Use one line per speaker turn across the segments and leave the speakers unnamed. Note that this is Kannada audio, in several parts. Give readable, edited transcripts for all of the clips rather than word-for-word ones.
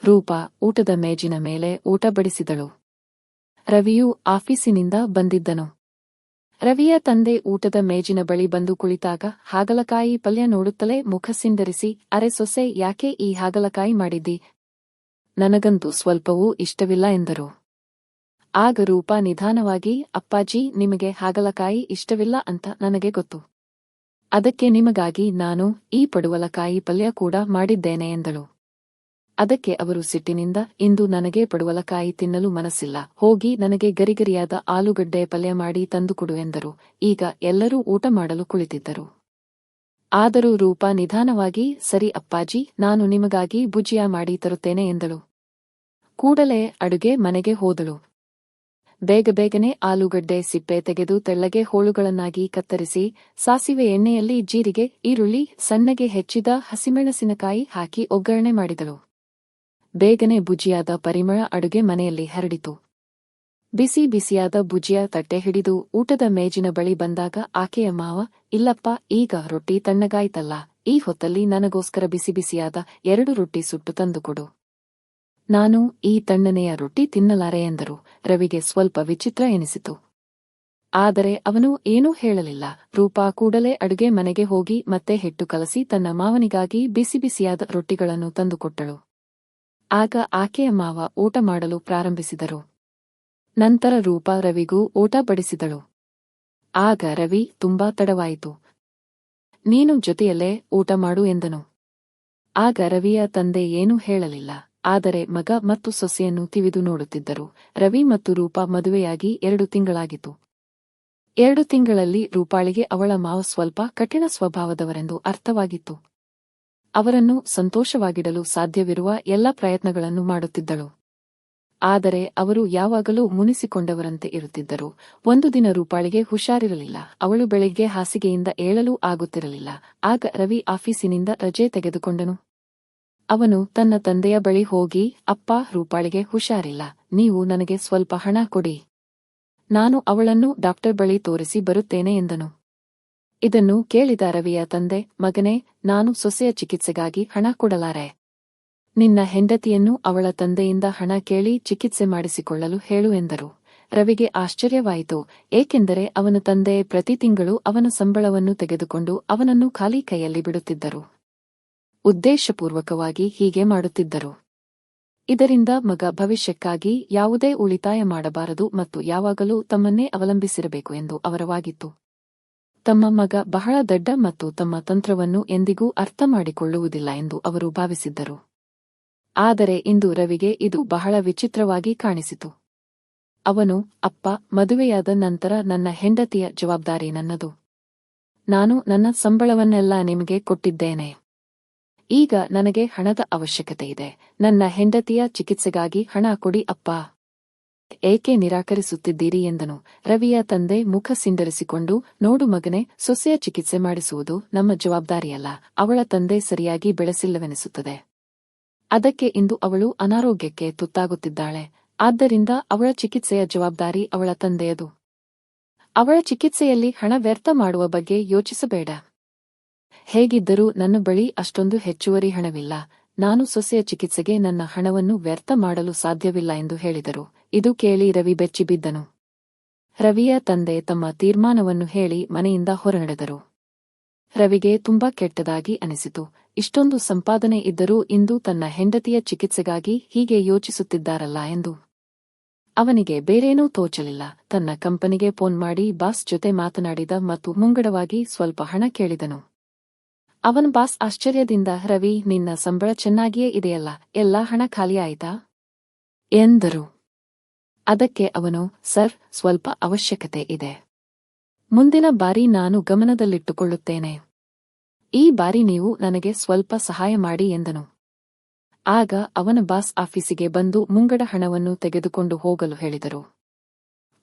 ರೂಪಾ ಊಟದ ಮೇಜಿನ ಮೇಲೆ ಊಟ ಬಡಿಸಿದಳು. ರವಿಯು ಆಫೀಸಿನಿಂದ ಬಂದಿದ್ದನು. ರವಿಯ ತಂದೆ ಊಟದ ಮೇಜಿನ ಬಳಿ ಬಂದು ಕುಳಿತಾಗ ಹಾಗಲಕಾಯಿ ಪಲ್ಯ ನೋಡುತ್ತಲೇ ಮುಖ ಸಿಂಡರಿಸಿ, ಅರೆ ಸೊಸೆ, ಯಾಕೆ ಈ ಹಾಗಲಕಾಯಿ ಮಾಡಿದ್ದಿ? ನನಗಂತೂ ಸ್ವಲ್ಪವೂ ಇಷ್ಟವಿಲ್ಲ ಎಂದರು. ಆಗ ರೂಪಾ ನಿಧಾನವಾಗಿ, ಅಪ್ಪಾಜಿ, ನಿಮಗೆ ಹಾಗಲಕಾಯಿ ಇಷ್ಟವಿಲ್ಲ ಅಂತ ನನಗೆ ಗೊತ್ತು. ಅದಕ್ಕೆ ನಿಮಗಾಗಿ ನಾನು ಈ ಪಡುವಲಕಾಯಿ ಪಲ್ಯ ಕೂಡ ಮಾಡಿದ್ದೇನೆ ಎಂದಳು. ಅದಕ್ಕೆ ಅವರು ಸಿಟ್ಟಿನಿಂದ, ಇಂದು ನನಗೆ ಪಡುವಲಕಾಯಿ ತಿನ್ನಲು ಮನಸ್ಸಿಲ್ಲ, ಹೋಗಿ ನನಗೆ ಗರಿಗರಿಯಾದ ಆಲೂಗಡ್ಡೆ ಪಲ್ಯ ಮಾಡಿ ತಂದುಕೊಡು ಎಂದರು. ಈಗ ಎಲ್ಲರೂ ಊಟ ಮಾಡಲು ಕುಳಿತಿದ್ದರು. ಆದರೂ ರೂಪಾ ನಿಧಾನವಾಗಿ, ಸರಿ ಅಪ್ಪಾಜಿ, ನಾನು ನಿಮಗಾಗಿ ಭುಜಿಯಾ ಮಾಡಿ ತರುತ್ತೇನೆ ಎಂದಳು. ಕೂಡಲೇ ಅಡುಗೆ ಮನೆಗೆ ಹೋದಳು. ಬೇಗಬೇಗನೆ ಆಲೂಗಡ್ಡೆ ಸಿಪ್ಪೆ ತೆಗೆದು ತೆಳ್ಳಗೆ ಹೋಳುಗಳನ್ನಾಗಿ ಕತ್ತರಿಸಿ, ಸಾಸಿವೆ ಎಣ್ಣೆಯಲ್ಲಿ ಜೀರಿಗೆ, ಈರುಳ್ಳಿ, ಸಣ್ಣಗೆ ಹೆಚ್ಚಿದ ಹಸಿಮೆಣಸಿನಕಾಯಿ ಹಾಕಿ ಒಗ್ಗರಣೆ ಮಾಡಿದಳು. ಬೇಗನೆ ಭುಜಿಯಾದ ಪರಿಮಳ ಅಡುಗೆ ಮನೆಯಲ್ಲಿ ಹರಡಿತು. ಬಿಸಿ ಬಿಸಿಯಾದ ಭುಜಿಯಾ ತಟ್ಟೆ ಹಿಡಿದು ಊಟದ ಮೇಜಿನ ಬಳಿ ಬಂದಾಗ ಆಕೆಯ ಮಾವ, ಇಲ್ಲಪ್ಪ, ಈಗ ರೊಟ್ಟಿ ತಣ್ಣಗಾಯ್ತಲ್ಲ, ಈ ಹೊತ್ತಲ್ಲಿ ನನಗೋಸ್ಕರ ಬಿಸಿ ಬಿಸಿಯಾದ 2 ರೊಟ್ಟಿ ಸುಟ್ಟು ತಂದುಕೊಡು. ನಾನು ಈ ತಣ್ಣನೆಯ ರೊಟ್ಟಿ ತಿನ್ನಲಾರೆ ಎಂದರು. ರವಿಗೆ ಸ್ವಲ್ಪ ವಿಚಿತ್ರ ಎನಿಸಿತು. ಆದರೆ ಅವನು ಏನೂ ಹೇಳಲಿಲ್ಲ. ರೂಪಾ ಕೂಡಲೇ ಅಡುಗೆ ಮನೆಗೆ ಹೋಗಿ ಮತ್ತೆ ಹಿಟ್ಟು ಕಲಸಿ ತನ್ನ ಮಾವನಿಗಾಗಿ ಬಿಸಿ ಬಿಸಿಯಾದ ರೊಟ್ಟಿಗಳನ್ನು ತಂದುಕೊಟ್ಟಳು. ಆಗ ಆಕೆಯ ಮಾವ ಊಟ ಮಾಡಲು ಪ್ರಾರಂಭಿಸಿದರು. ನಂತರ ರೂಪಾ ರವಿಗೂ ಊಟ ಬಡಿಸಿದಳು. ಆಗ ರವಿ, ತುಂಬಾ ತಡವಾಯಿತು, ನೀನು ಜೊತೆಯಲ್ಲೇ ಊಟ ಮಾಡು ಎಂದನು. ಆಗ ರವಿಯ ತಂದೆ ಏನೂ ಹೇಳಲಿಲ್ಲ. ಆದರೆ ಮಗ ಮತ್ತು ಸೊಸೆಯನ್ನು ತಿವಿದು ನೋಡುತ್ತಿದ್ದರು. ರವಿ ಮತ್ತು ರೂಪಾ ಮದುವೆಯಾಗಿ 2 ತಿಂಗಳಾಗಿತ್ತು. 2 ತಿಂಗಳಲ್ಲಿ ರೂಪಾಳಿಗೆ ಅವಳ ಮಾವ ಸ್ವಲ್ಪ ಕಠಿಣ ಸ್ವಭಾವದವರೆಂದು ಅರ್ಥವಾಗಿತ್ತು. ಅವರನ್ನು ಸಂತೋಷವಾಗಿಡಲು ಸಾಧ್ಯವಿರುವ ಎಲ್ಲ ಪ್ರಯತ್ನಗಳನ್ನು ಮಾಡುತ್ತಿದ್ದಳು. ಆದರೆ ಅವರು ಯಾವಾಗಲೂ ಮುನಿಸಿಕೊಂಡವರಂತೆ ಇರುತ್ತಿದ್ದರು. ಒಂದು ದಿನ ರೂಪಾಳಿಗೆ ಹುಷಾರಿರಲಿಲ್ಲ. ಅವಳು ಬೆಳಿಗ್ಗೆ ಹಾಸಿಗೆಯಿಂದ ಏಳಲೂ ಆಗುತ್ತಿರಲಿಲ್ಲ. ಆಗ ರವಿ ಆಫೀಸಿನಿಂದ ರಜೆ ತೆಗೆದುಕೊಂಡನು. ಅವನು ತನ್ನ ತಂದೆಯ ಬಳಿ ಹೋಗಿ, ಅಪ್ಪ, ರೂಪಾಳಿಗೆ ಹುಷಾರಿಲ್ಲ, ನೀವು ನನಗೆ ಸ್ವಲ್ಪ ಹಣ ಕೊಡಿ, ನಾನು ಅವಳನ್ನು ಡಾಕ್ಟರ್ ಬಳಿ ತೋರಿಸಿ ಬರುತ್ತೇನೆ ಎಂದನು. ಇದನ್ನು ಕೇಳಿದ ರವಿಯ ತಂದೆ, ಮಗನೇ, ನಾನು ಸೊಸೆಯ ಚಿಕಿತ್ಸೆಗಾಗಿ ಹಣ ಕೊಡಲಾರೆ. ನಿನ್ನ ಹೆಂಡತಿಯನ್ನು ಅವಳ ತಂದೆಯಿಂದ ಹಣ ಕೇಳಿ ಚಿಕಿತ್ಸೆ ಮಾಡಿಸಿಕೊಳ್ಳಲು ಹೇಳು ಎಂದರು. ರವಿಗೆ ಆಶ್ಚರ್ಯವಾಯಿತು, ಏಕೆಂದರೆ ಅವನ ತಂದೆ ಪ್ರತಿ ತಿಂಗಳು ಅವನ ಸಂಬಳವನ್ನು ತೆಗೆದುಕೊಂಡು ಅವನನ್ನು ಖಾಲಿ ಕೈಯಲ್ಲಿ ಬಿಡುತ್ತಿದ್ದರು. ಉದ್ದೇಶಪೂರ್ವಕವಾಗಿ ಹೀಗೆ ಮಾಡುತ್ತಿದ್ದರು. ಇದರಿಂದ ಮಗ ಭವಿಷ್ಯಕ್ಕಾಗಿ ಯಾವುದೇ ಉಳಿತಾಯ ಮಾಡಬಾರದು ಮತ್ತು ಯಾವಾಗಲೂ ತಮ್ಮನ್ನೇ ಅವಲಂಬಿಸಿರಬೇಕು ಎಂದು ಅವರವಾಗಿತ್ತು. ತಮ್ಮ ಮಗ ಬಹಳ ದಡ್ಡ ಮತ್ತು ತಮ್ಮ ತಂತ್ರವನ್ನು ಎಂದಿಗೂ ಅರ್ಥ ಮಾಡಿಕೊಳ್ಳುವುದಿಲ್ಲ ಎಂದು ಅವರು ಭಾವಿಸಿದ್ದರು. ಆದರೆ ಇಂದು ರವಿಗೆ ಇದು ಬಹಳ ವಿಚಿತ್ರವಾಗಿ ಕಾಣಿಸಿತು. ಅವನು, ಅಪ್ಪ, ಮದುವೆಯಾದ ನಂತರ ನನ್ನ ಹೆಂಡತಿಯ ಜವಾಬ್ದಾರಿ ನನ್ನದು. ನಾನು ನನ್ನ ಸಂಬಳವನ್ನೆಲ್ಲ ನಿಮಗೆ ಕೊಟ್ಟಿದ್ದೇನೆ. ಈಗ ನನಗೆ ಹಣದ ಅವಶ್ಯಕತೆ ಇದೆ. ನನ್ನ ಹೆಂಡತಿಯ ಚಿಕಿತ್ಸೆಗಾಗಿ ಹಣ ಕೊಡಿ ಅಪ್ಪ. ಏಕೆ ನಿರಾಕರಿಸುತ್ತಿದ್ದೀರಿ ಎಂದನು. ರವಿಯ ತಂದೆ ಮುಖ ಸಿಂಡರಿಸಿಕೊಂಡು, ನೋಡು ಮಗನೇ, ಸೊಸೆಯ ಚಿಕಿತ್ಸೆ ಮಾಡಿಸುವುದು ನಮ್ಮ ಜವಾಬ್ದಾರಿಯಲ್ಲ. ಅವಳ ತಂದೆ ಸರಿಯಾಗಿ ಬೆಳೆಸಿಲ್ಲವೆನಿಸುತ್ತದೆ. ಅದಕ್ಕೆ ಇಂದು ಅವಳು ಅನಾರೋಗ್ಯಕ್ಕೆ ತುತ್ತಾಗುತ್ತಿದ್ದಾಳೆ. ಆದ್ದರಿಂದ ಅವಳ ಚಿಕಿತ್ಸೆಯ ಜವಾಬ್ದಾರಿ ಅವಳ ತಂದೆಯದು. ಅವಳ ಚಿಕಿತ್ಸೆಯಲ್ಲಿ ಹಣ ವ್ಯರ್ಥ ಮಾಡುವ ಬಗ್ಗೆ ಯೋಚಿಸಬೇಡ. ಹೇಗಿದ್ದರೂ ನನ್ನ ಬಳಿ ಅಷ್ಟೊಂದು ಹೆಚ್ಚುವರಿ ಹಣವಿಲ್ಲ. ನಾನು ಸೊಸೆಯ ಚಿಕಿತ್ಸೆಗೆ ನನ್ನ ಹಣವನ್ನು ವ್ಯರ್ಥ ಮಾಡಲು ಸಾಧ್ಯವಿಲ್ಲ ಎಂದು ಹೇಳಿದರು. ಇದು ಕೇಳಿ ರವಿ ಬೆಚ್ಚಿಬಿದ್ದನು. ರವಿಯ ತಂದೆ ತಮ್ಮ ತೀರ್ಮಾನವನ್ನು ಹೇಳಿ ಮನೆಯಿಂದ ಹೊರನಡೆದರು. ರವಿಗೆ ತುಂಬಾ ಕೆಟ್ಟದಾಗಿ ಅನಿಸಿತು. ಇಷ್ಟೊಂದು ಸಂಪಾದನೆ ಇದ್ದರೂ ಇಂದು ತನ್ನ ಹೆಂಡತಿಯ ಚಿಕಿತ್ಸೆಗಾಗಿ ಹೀಗೆ ಯೋಚಿಸುತ್ತಿದ್ದಾರಲ್ಲ ಎಂದು. ಅವನಿಗೆ ಬೇರೇನೂ ತೋಚಲಿಲ್ಲ. ತನ್ನ ಕಂಪನಿಗೆ ಫೋನ್ ಮಾಡಿ ಬಾಸ್ ಜೊತೆ ಮಾತನಾಡಿದ ಮತ್ತು ಮುಂಗಡವಾಗಿ ಸ್ವಲ್ಪ ಹಣ ಕೇಳಿದನು. ಅವನ ಬಾಸ್ ಆಶ್ಚರ್ಯದಿಂದ, ರವಿ, ನಿನ್ನ ಸಂಬಳ ಚೆನ್ನಾಗಿಯೇ ಇದೆಯಲ್ಲ, ಎಲ್ಲಾ ಹಣ ಖಾಲಿಯಾಯಿತಾ ಎಂದರು. ಅದಕ್ಕೆ ಅವನು, ಸರ್, ಸ್ವಲ್ಪ ಅವಶ್ಯಕತೆ ಇದೆ. ಮುಂದಿನ ಬಾರಿ ನಾನು ಗಮನದಲ್ಲಿಟ್ಟುಕೊಳ್ಳುತ್ತೇನೆ. ಈ ಬಾರಿ ನೀವು ನನಗೆ ಸ್ವಲ್ಪ ಸಹಾಯ ಮಾಡಿ ಎಂದನು. ಆಗ ಅವನ ಬಾಸ್ ಆಫೀಸಿಗೆ ಬಂದು ಮುಂಗಡ ಹಣವನ್ನು ತೆಗೆದುಕೊಂಡು ಹೋಗಲು ಹೇಳಿದರು.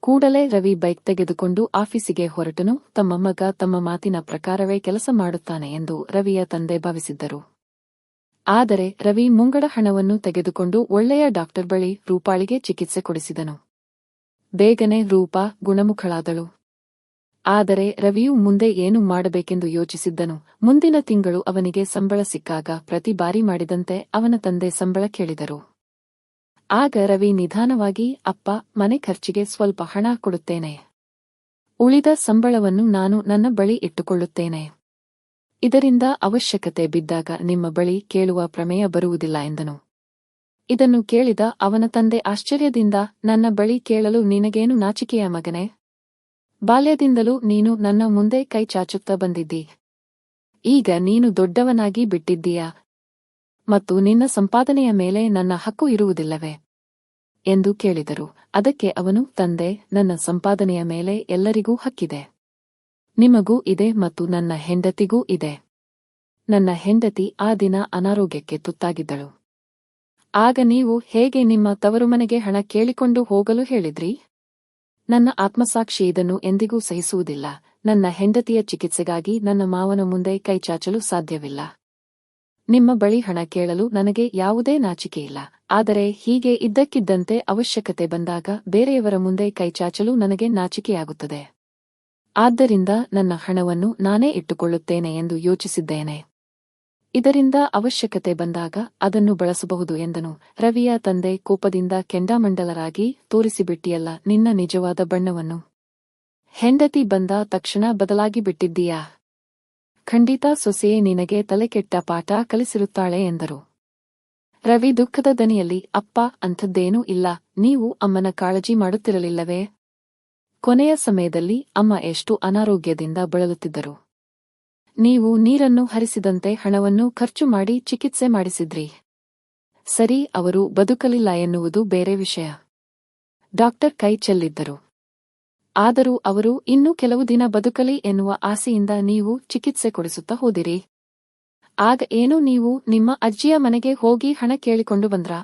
ಕೂಡಲೇ ರವಿ ಬೈಕ್ ತೆಗೆದುಕೊಂಡು ಆಫೀಸಿಗೆ ಹೊರಟನು. ತಮ್ಮ ಮಗ ತಮ್ಮ ಮಾತಿನ ಪ್ರಕಾರವೇ ಕೆಲಸ ಮಾಡುತ್ತಾನೆ ಎಂದು ರವಿಯ ತಂದೆ ಭಾವಿಸಿದ್ದರು. ಆದರೆ ರವಿ ಮುಂಗಡ ಹಣವನ್ನು ತೆಗೆದುಕೊಂಡು ಒಳ್ಳೆಯ ಡಾಕ್ಟರ್ ಬಳಿ ರೂಪಾಳಿಗೆ ಚಿಕಿತ್ಸೆ ಕೊಡಿಸಿದನು. ಬೇಗನೆ ರೂಪಾ ಗುಣಮುಖಳಾದಳು. ಆದರೆ ರವಿಯು ಮುಂದೆ ಏನು ಮಾಡಬೇಕೆಂದು ಯೋಚಿಸಿದ್ದನು. ಮುಂದಿನ ತಿಂಗಳು ಅವನಿಗೆ ಸಂಬಳ ಸಿಕ್ಕಾಗ ಪ್ರತಿ ಬಾರಿ ಮಾಡಿದಂತೆ ಅವನ ತಂದೆ ಸಂಬಳ ಕೇಳಿದರು. ಆಗ ರವಿ ನಿಧಾನವಾಗಿ, ಅಪ್ಪ, ಮನೆ ಖರ್ಚಿಗೆ ಸ್ವಲ್ಪ ಹಣ ಕೊಡುತ್ತೇನೆ. ಉಳಿದ ಸಂಬಳವನ್ನು ನಾನು ನನ್ನ ಬಳಿ ಇಟ್ಟುಕೊಳ್ಳುತ್ತೇನೆ. ಇದರಿಂದ ಅವಶ್ಯಕತೆ ಬಿದ್ದಾಗ ನಿಮ್ಮ ಬಳಿ ಕೇಳುವ ಪ್ರಮೇಯ ಬರುವುದಿಲ್ಲ ಎಂದನು. ಇದನ್ನು ಕೇಳಿದ ಅವನ ತಂದೆ ಆಶ್ಚರ್ಯದಿಂದ, ನನ್ನ ಬಳಿ ಕೇಳಲು ನಿನಗೇನು ನಾಚಿಕೆಯ ಮಗನೇ? ಬಾಲ್ಯದಿಂದಲೂ ನೀನು ನನ್ನ ಮುಂದೆ ಕೈ ಚಾಚುತ್ತಾ ಬಂದಿದ್ದೀ. ಈಗ ನೀನು ದೊಡ್ಡವನಾಗಿ ಬಿಟ್ಟಿದ್ದೀಯಾ ಮತ್ತು ನಿನ್ನ ಸಂಪಾದನೆಯ ಮೇಲೆ ನನ್ನ ಹಕ್ಕು ಇರುವುದಿಲ್ಲವೇ ಎಂದು ಕೇಳಿದರು. ಅದಕ್ಕೆ ಅವನು, ತಂದೆ, ನನ್ನ ಸಂಪಾದನೆಯ ಮೇಲೆ ಎಲ್ಲರಿಗೂ ಹಕ್ಕಿದೆ. ನಿಮಗೂ ಇದೆ ಮತ್ತು ನನ್ನ ಹೆಂಡತಿಗೂ ಇದೆ. ನನ್ನ ಹೆಂಡತಿ ಆ ದಿನ ಅನಾರೋಗ್ಯಕ್ಕೆ ತುತ್ತಾಗಿದ್ದಳು. ಆಗ ನೀವು ಹೇಗೆ ನಿಮ್ಮ ತವರುಮನೆಗೆ ಹಣ ಕೇಳಿಕೊಂಡು ಹೋಗಲು ಹೇಳಿದ್ರಿ? ನನ್ನ ಆತ್ಮಸಾಕ್ಷಿ ಇದನ್ನು ಎಂದಿಗೂ ಸಹಿಸುವುದಿಲ್ಲ. ನನ್ನ ಹೆಂಡತಿಯ ಚಿಕಿತ್ಸೆಗಾಗಿ ನನ್ನ ಮಾವನ ಮುಂದೆ ಕೈಚಾಚಲು ಸಾಧ್ಯವಿಲ್ಲ. ನಿಮ್ಮ ಬಳಿ ಹಣ ಕೇಳಲು ನನಗೆ ಯಾವುದೇ ನಾಚಿಕೆಯಿಲ್ಲ. ಆದರೆ ಹೀಗೆ ಇದ್ದಕ್ಕಿದ್ದಂತೆ ಅವಶ್ಯಕತೆ ಬಂದಾಗ ಬೇರೆಯವರ ಮುಂದೆ ಕೈಚಾಚಲು ನನಗೆ ನಾಚಿಕೆಯಾಗುತ್ತದೆ. ಆದ್ದರಿಂದ ನನ್ನ ಹಣವನ್ನು ನಾನೇ ಇಟ್ಟುಕೊಳ್ಳುತ್ತೇನೆ ಎಂದು ಯೋಚಿಸಿದ್ದೇನೆ. ಇದರಿಂದ ಅವಶ್ಯಕತೆ ಬಂದಾಗ ಅದನ್ನು ಬಳಸಬಹುದು ಎಂದನು. ರವಿಯ ತಂದೆ ಕೋಪದಿಂದ ಕೆಂಡಾಮಂಡಲರಾಗಿ, ತೋರಿಸಿಬಿಟ್ಟಿಯಲ್ಲ ನಿನ್ನ ನಿಜವಾದ ಬಣ್ಣವನ್ನು. ಹೆಂಡತಿ ಬಂದ ತಕ್ಷಣ ಬದಲಾಗಿ ಬಿಟ್ಟಿದ್ದೀಯಾ? ಖಂಡಿತ ಸೊಸೆಯೇ ನಿನಗೆ ತಲೆಕೆಟ್ಟ ಪಾಠ ಕಲಿಸಿರುತ್ತಾಳೆ ಎಂದರು. ರವಿ ದುಃಖದ ದನಿಯಲ್ಲಿ, ಅಪ್ಪ, ಅಂಥದ್ದೇನೂ ಇಲ್ಲ. ನೀವು ಅಮ್ಮನ ಕಾಳಜಿ ಮಾಡುತ್ತಿರಲಿಲ್ಲವೇ? ಕೊನೆಯ ಸಮಯದಲ್ಲಿ ಅಮ್ಮ ಎಷ್ಟು ಅನಾರೋಗ್ಯದಿಂದ ಬಳಲುತ್ತಿದ್ದರು. ನೀವು ನೀರನ್ನು ಹರಿಸಿದಂತೆ ಹಣವನ್ನು ಖರ್ಚು ಮಾಡಿ ಚಿಕಿತ್ಸೆ ಮಾಡಿಸಿದ್ರಿ. ಸರಿ, ಅವರು ಬದುಕಲಿಲ್ಲ ಎನ್ನುವುದು ಬೇರೆ ವಿಷಯ. ಡಾಕ್ಟರ್ ಕೈ ಚೆಲ್ಲಿದ್ದರು. ಆದರೂ ಅವರು ಇನ್ನೂ ಕೆಲವು ದಿನ ಬದುಕಲಿ ಎನ್ನುವ ಆಸೆಯಿಂದ ನೀವು ಚಿಕಿತ್ಸೆ ಕೊಡಿಸುತ್ತಾ ಹೋದಿರಿ. ಆಗ ಏನು ನೀವು ನಿಮ್ಮ ಅಜ್ಜಿಯ ಮನೆಗೆ ಹೋಗಿ ಹಣ ಕೇಳಿಕೊಂಡು ಬಂದ್ರಾ?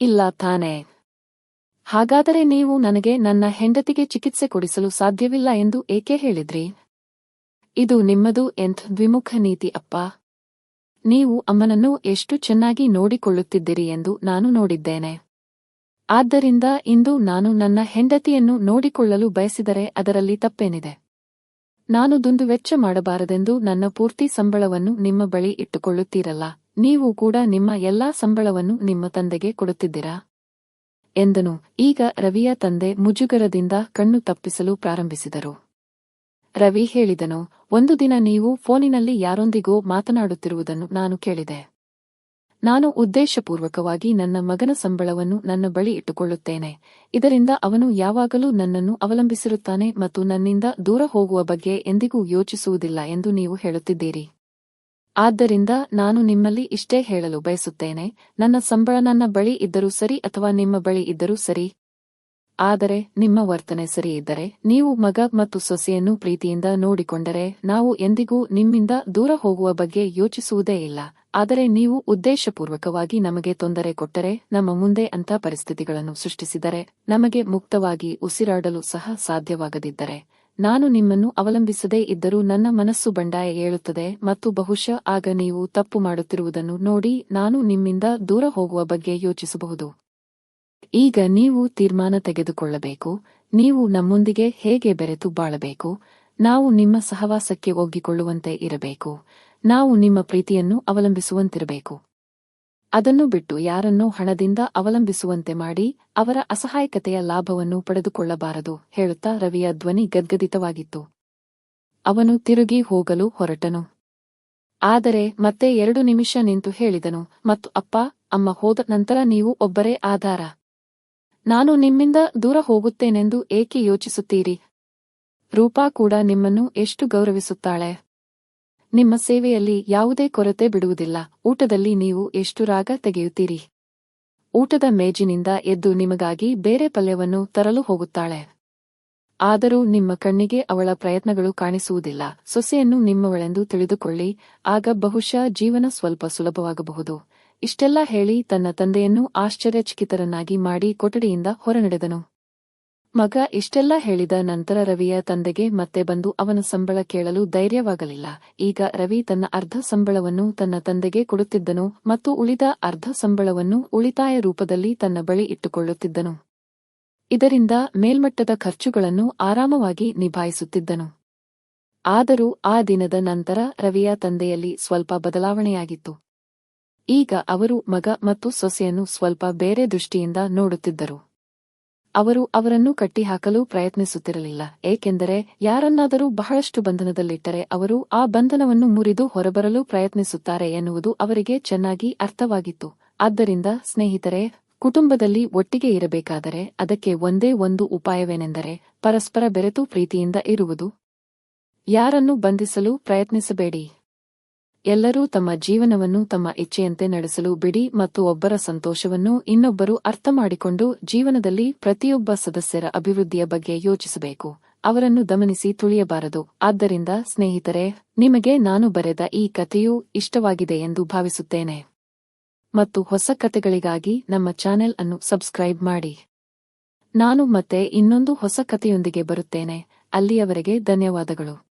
ಇಲ್ಲ ತಾನೇ? ಹಾಗಾದರೆ ನೀವು ನನಗೆ ನನ್ನ ಹೆಂಡತಿಗೆ ಚಿಕಿತ್ಸೆ ಕೊಡಿಸಲು ಸಾಧ್ಯವಿಲ್ಲ ಎಂದು ಏಕೆ ಹೇಳಿದ್ರಿ? ಇದು ನಿಮ್ಮದು ಎಂಥ ದ್ವಿಮುಖ ನೀತಿ ಅಪ್ಪ. ನೀವು ಅಮ್ಮನನ್ನು ಎಷ್ಟು ಚೆನ್ನಾಗಿ ನೋಡಿಕೊಳ್ಳುತ್ತಿದ್ದೀರಿ ಎಂದು ನಾನು ನೋಡಿದ್ದೇನೆ. ಆದ್ದರಿಂದ ಇಂದು ನಾನು ನನ್ನ ಹೆಂಡತಿಯನ್ನು ನೋಡಿಕೊಳ್ಳಲು ಬಯಸಿದರೆ ಅದರಲ್ಲಿ ತಪ್ಪೇನಿದೆ? ನಾನು ದುಂದುವೆಚ್ಚ ಮಾಡಬಾರದೆಂದು ನನ್ನ ಪೂರ್ತಿ ಸಂಬಳವನ್ನು ನಿಮ್ಮ ಬಳಿ ಇಟ್ಟುಕೊಳ್ಳುತ್ತೀರಲ್ಲ, ನೀವು ಕೂಡ ನಿಮ್ಮ ಎಲ್ಲಾ ಸಂಬಳವನ್ನು ನಿಮ್ಮ ತಂದೆಗೆ ಕೊಡುತ್ತಿದ್ದೀರಾ ಎಂದನು. ಈಗ ರವಿಯ ತಂದೆ ಮುಜುಗರದಿಂದ ಕಣ್ಣು ತಪ್ಪಿಸಲು ಪ್ರಾರಂಭಿಸಿದರು. ರವಿ ಹೇಳಿದನು, ಒಂದು ದಿನ ನೀವು ಫೋನಿನಲ್ಲಿ ಯಾರೊಂದಿಗೋ ಮಾತನಾಡುತ್ತಿರುವುದನ್ನು ನಾನು ಕೇಳಿದೆ. ನಾನು ಉದ್ದೇಶಪೂರ್ವಕವಾಗಿ ನನ್ನ ಮಗನ ಸಂಬಳವನ್ನು ನನ್ನ ಬಳಿ ಇಟ್ಟುಕೊಳ್ಳುತ್ತೇನೆ. ಇದರಿಂದ ಅವನು ಯಾವಾಗಲೂ ನನ್ನನ್ನು ಅವಲಂಬಿಸಿರುತ್ತಾನೆ ಮತ್ತು ನನ್ನಿಂದ ದೂರ ಹೋಗುವ ಬಗ್ಗೆ ಎಂದಿಗೂ ಯೋಚಿಸುವುದಿಲ್ಲ ಎಂದು ನೀವು ಹೇಳುತ್ತಿದ್ದೀರಿ. ಆದ್ದರಿಂದ ನಾನು ನಿಮ್ಮಲ್ಲಿ ಇಷ್ಟೇ ಹೇಳಲು ಬಯಸುತ್ತೇನೆ, ನನ್ನ ಸಂಬಳ ನನ್ನ ಬಳಿ ಇದ್ದರೂ ಸರಿ ಅಥವಾ ನಿಮ್ಮ ಬಳಿ ಇದ್ದರೂ ಸರಿ. ಆದರೆ ನಿಮ್ಮ ವರ್ತನೆ ಸರಿಯಿದ್ದರೆ, ನೀವು ಮಗ ಮತ್ತು ಸೊಸೆಯನ್ನು ಪ್ರೀತಿಯಿಂದ ನೋಡಿಕೊಂಡರೆ ನಾವು ಎಂದಿಗೂ ನಿಮ್ಮಿಂದ ದೂರ ಹೋಗುವ ಬಗ್ಗೆ ಯೋಚಿಸುವುದೇ ಇಲ್ಲ. ಆದರೆ ನೀವು ಉದ್ದೇಶಪೂರ್ವಕವಾಗಿ ನಮಗೆ ತೊಂದರೆ ಕೊಟ್ಟರೆ, ನಮ್ಮ ಮುಂದೆ ಅಂಥ ಪರಿಸ್ಥಿತಿಗಳನ್ನು ಸೃಷ್ಟಿಸಿದರೆ, ನಮಗೆ ಮುಕ್ತವಾಗಿ ಉಸಿರಾಡಲು ಸಹ ಸಾಧ್ಯವಾಗದಿದ್ದರೆ, ನಾನು ನಿಮ್ಮನ್ನು ಅವಲಂಬಿಸದೇ ಇದ್ದರೂ ನನ್ನ ಮನಸ್ಸು ಬಂಡಾಯ ಏಳುತ್ತದೆ ಮತ್ತು ಬಹುಶಃ ಆಗ ನೀವು ತಪ್ಪು ಮಾಡುತ್ತಿರುವುದನ್ನು ನೋಡಿ ನಾನು ನಿಮ್ಮಿಂದ ದೂರ ಹೋಗುವ ಬಗ್ಗೆ ಯೋಚಿಸಬಹುದು. ಈಗ ನೀವು ತೀರ್ಮಾನ ತೆಗೆದುಕೊಳ್ಳಬೇಕು. ನೀವು ನಮ್ಮೊಂದಿಗೆ ಹೇಗೆ ಬೆರೆತು ಬಾಳಬೇಕು? ನಾವು ನಿಮ್ಮ ಸಹವಾಸಕ್ಕೆ ಒಗ್ಗಿಕೊಳ್ಳುವಂತೆ ಇರಬೇಕು. ನಾವು ನಿಮ್ಮ ಪ್ರೀತಿಯನ್ನು ಅವಲಂಬಿಸುವಂತಿರಬೇಕು. ಅದನ್ನು ಬಿಟ್ಟು ಯಾರನ್ನೋ ಹಣದಿಂದ ಅವಲಂಬಿಸುವಂತೆ ಮಾಡಿ ಅವರ ಅಸಹಾಯಕತೆಯ ಲಾಭವನ್ನು ಪಡೆದುಕೊಳ್ಳಬಾರದು ಹೇಳುತ್ತಾ ರವಿಯ ಧ್ವನಿ ಗದ್ಗದಿತವಾಗಿತ್ತು. ಅವನು ತಿರುಗಿ ಹೋಗಲು ಹೊರಟನು. ಆದರೆ ಮತ್ತೆ 2 ನಿಮಿಷ ನಿಂತು ಹೇಳಿದನು, ಮತ್ತು ಅಪ್ಪ, ಅಮ್ಮ ಹೋದ ನಂತರ ನೀವು ಒಬ್ಬರೇ ಆಧಾರ. ನಾನು ನಿಮ್ಮಿಂದ ದೂರ ಹೋಗುತ್ತೇನೆಂದು ಏಕೆ ಯೋಚಿಸುತ್ತೀರಿ? ರೂಪಾ ಕೂಡ ನಿಮ್ಮನ್ನು ಎಷ್ಟು ಗೌರವಿಸುತ್ತಾಳೆ. ನಿಮ್ಮ ಸೇವೆಯಲ್ಲಿ ಯಾವುದೇ ಕೊರತೆ ಬಿಡುವುದಿಲ್ಲ. ಊಟದಲ್ಲಿ ನೀವು ಎಷ್ಟು ರಾಗ ತೆಗೆಯುತ್ತೀರಿ. ಊಟದ ಮೇಜಿನಿಂದ ಎದ್ದು ನಿಮಗಾಗಿ ಬೇರೆ ಪಲ್ಯವನ್ನು ತರಲು ಹೋಗುತ್ತಾಳೆ. ಆದರೂ ನಿಮ್ಮ ಕಣ್ಣಿಗೆ ಅವಳ ಪ್ರಯತ್ನಗಳು ಕಾಣಿಸುವುದಿಲ್ಲ. ಸೊಸೆಯನ್ನು ನಿಮ್ಮವಳೆಂದು ತಿಳಿದುಕೊಳ್ಳಿ, ಆಗ ಬಹುಶಃ ಜೀವನ ಸ್ವಲ್ಪ ಸುಲಭವಾಗಬಹುದು. ಇಷ್ಟೆಲ್ಲ ಹೇಳಿ ತನ್ನ ತಂದೆಯನ್ನು ಆಶ್ಚರ್ಯಚಕಿತರನ್ನಾಗಿ ಮಾಡಿ ಕೊಠಡಿಯಿಂದ ಹೊರನಡೆದನು. ಮಗ ಇಷ್ಟೆಲ್ಲ ಹೇಳಿದ ನಂತರ ರವಿಯ ತಂದೆಗೆ ಮತ್ತೆ ಬಂದು ಅವನ ಸಂಬಳ ಕೇಳಲು ಧೈರ್ಯವಾಗಲಿಲ್ಲ. ಈಗ ರವಿ ತನ್ನ ಅರ್ಧ ಸಂಬಳವನ್ನು ತನ್ನ ತಂದೆಗೆ ಕೊಡುತ್ತಿದ್ದನು ಮತ್ತು ಉಳಿದ ಅರ್ಧ ಸಂಬಳವನ್ನು ಉಳಿತಾಯ ರೂಪದಲ್ಲಿ ತನ್ನ ಬಳಿ ಇಟ್ಟುಕೊಳ್ಳುತ್ತಿದ್ದನು. ಇದರಿಂದ ಮೇಲ್ಮಟ್ಟದ ಖರ್ಚುಗಳನ್ನು ಆರಾಮವಾಗಿ ನಿಭಾಯಿಸುತ್ತಿದ್ದನು. ಆದರೂ ಆ ದಿನದ ನಂತರ ರವಿಯ ತಂದೆಯಲ್ಲಿ ಸ್ವಲ್ಪ ಬದಲಾವಣೆಯಾಗಿತ್ತು. ಈಗ ಅವರು ಮಗ ಮತ್ತು ಸೊಸೆಯನ್ನು ಸ್ವಲ್ಪ ಬೇರೆ ದೃಷ್ಟಿಯಿಂದ ನೋಡುತ್ತಿದ್ದರು. ಅವರು ಅವರನ್ನು ಕಟ್ಟಿಹಾಕಲು ಪ್ರಯತ್ನಿಸುತ್ತಿರಲಿಲ್ಲ, ಏಕೆಂದರೆ ಯಾರನ್ನಾದರೂ ಬಹಳಷ್ಟು ಬಂಧನದಲ್ಲಿಟ್ಟರೆ ಅವರು ಆ ಬಂಧನವನ್ನು ಮುರಿದು ಹೊರಬರಲು ಪ್ರಯತ್ನಿಸುತ್ತಾರೆ ಎನ್ನುವುದು ಅವರಿಗೆ ಚೆನ್ನಾಗಿ ಅರ್ಥವಾಗಿತ್ತು. ಆದ್ದರಿಂದ ಸ್ನೇಹಿತರೆ, ಕುಟುಂಬದಲ್ಲಿ ಒಟ್ಟಿಗೆ ಇರಬೇಕಾದರೆ ಅದಕ್ಕೆ ಒಂದೇ ಒಂದು ಉಪಾಯವೇನೆಂದರೆ ಪರಸ್ಪರ ಬೆರೆತು ಪ್ರೀತಿಯಿಂದ ಇರುವುದು. ಯಾರನ್ನೂ ಬಂಧಿಸಲು ಪ್ರಯತ್ನಿಸಬೇಡಿ. ಎಲ್ಲರೂ ತಮ್ಮ ಜೀವನವನ್ನು ತಮ್ಮ ಇಚ್ಛೆಯಂತೆ ನಡೆಸಲು ಬಿಡಿ ಮತ್ತು ಒಬ್ಬರ ಸಂತೋಷವನ್ನು ಇನ್ನೊಬ್ಬರು ಅರ್ಥಮಾಡಿಕೊಂಡು ಜೀವನದಲ್ಲಿ ಪ್ರತಿಯೊಬ್ಬ ಸದಸ್ಯರ ಅಭಿವೃದ್ಧಿಯ ಬಗ್ಗೆ ಯೋಚಿಸಬೇಕು, ಅವರನ್ನು ದಮನಿಸಿ ತುಳಿಯಬಾರದು. ಆದ್ದರಿಂದ ಸ್ನೇಹಿತರೆ, ನಿಮಗೆ ನಾನು ಬರೆದ ಈ ಕಥೆಯು ಇಷ್ಟವಾಗಿದೆ ಎಂದು ಭಾವಿಸುತ್ತೇನೆ ಮತ್ತು ಹೊಸ ಕಥೆಗಳಿಗಾಗಿ ನಮ್ಮ ಚಾನೆಲ್ ಅನ್ನು ಸಬ್ಸ್ಕ್ರೈಬ್ ಮಾಡಿ. ನಾನು ಮತ್ತೆ ಇನ್ನೊಂದು ಹೊಸ ಕಥೆಯೊಂದಿಗೆ ಬರುತ್ತೇನೆ. ಅಲ್ಲಿಯವರೆಗೆ ಧನ್ಯವಾದಗಳು.